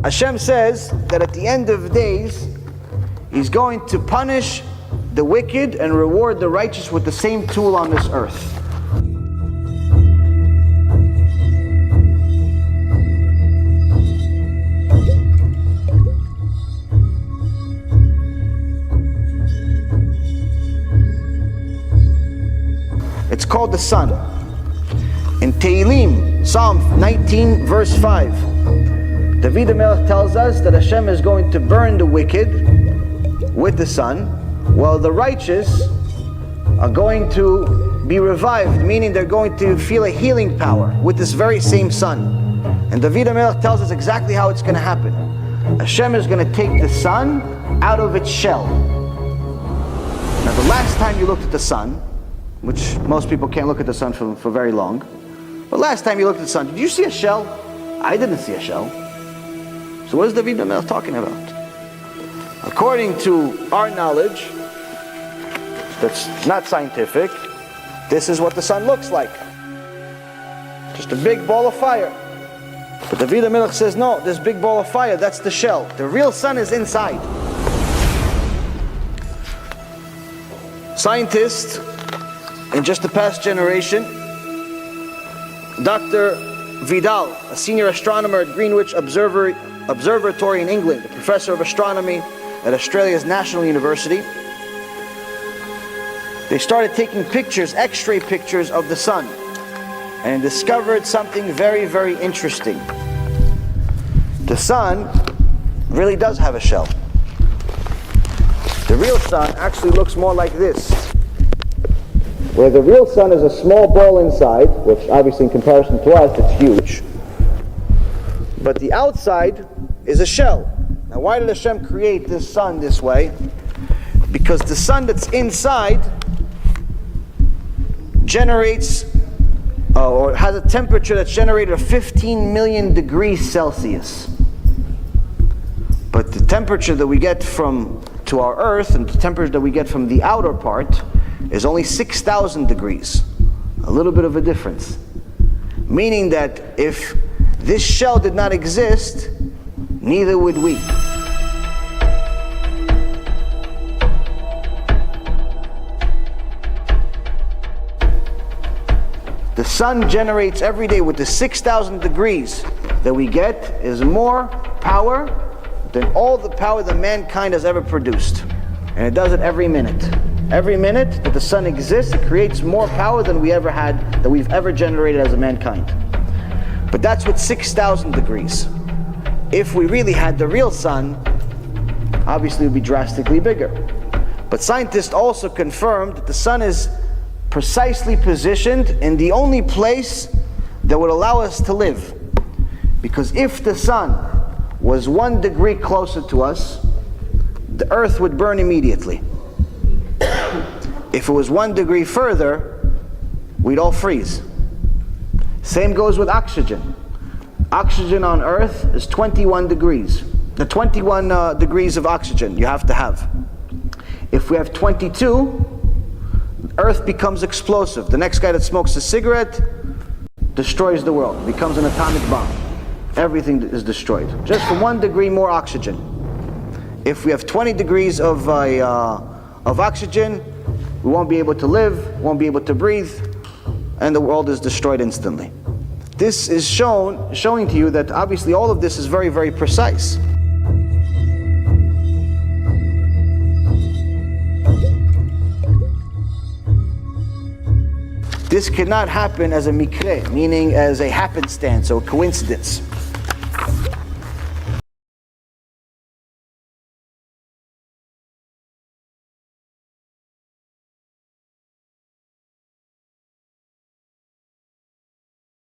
Hashem says that at the end of days, He's going to punish the wicked and reward the righteous with the same tool on this earth. It's called the sun. In Tehillim, Psalm 19, verse 5, David HaMelech tells us that Hashem is going to burn the wicked with the sun, while the righteous are going to be revived, meaning they're going to feel a healing power with this very same sun. And David HaMelech tells us exactly how it's going to happen. Hashem is going to take the sun out of its shell. Now the last time you looked at the sun, which most people can't look at the sun for very long, but last time you looked at the sun, did you see a shell? I didn't see a shell. So what is David HaMelech talking about? According to our knowledge, that's not scientific, this is what the sun looks like. Just a big ball of fire. But David HaMelech says, no, this big ball of fire, that's the shell. The real sun is inside. Scientists, in just the past generation, Dr. Vidal, a senior astronomer at Greenwich Observatory in England, a professor of astronomy at Australia's National University, they started taking pictures, X-ray pictures of the sun, and discovered something very, very interesting. The sun really does have a shell. The real sun actually looks more like this, where the real sun is a small ball inside, which obviously in comparison to us, it's huge. But the outside is a shell. Now why did Hashem create this sun this way? Because the sun that's inside generates, or has a temperature that's generated of 15 million degrees Celsius. But the temperature that we get to our earth, and the temperature that we get from the outer part, is only 6,000 degrees. A little bit of a difference. Meaning that if this shell did not exist, neither would we. The sun generates every day with the 6,000 degrees that we get is more power than all the power that mankind has ever produced. And it does it every minute. Every minute that the sun exists, it creates more power than we've ever generated as a mankind. But that's with 6,000 degrees. If we really had the real sun, obviously it would be drastically bigger. But scientists also confirmed that the sun is precisely positioned in the only place that would allow us to live. Because if the sun was 1 degree closer to us, the earth would burn immediately. If it was 1 degree further, we'd all freeze. Same goes with oxygen. Oxygen on earth is 21 degrees. The 21 degrees of oxygen you have to have. If we have 22, earth becomes explosive. The next guy that smokes a cigarette destroys the world. It becomes an atomic bomb. Everything is destroyed. Just for 1 degree more oxygen. If we have 20 degrees of oxygen, we won't be able to live, won't be able to breathe, and the world is destroyed instantly. This is showing to you that obviously all of this is very, very precise. This cannot happen as a mikre, meaning as a happenstance or coincidence.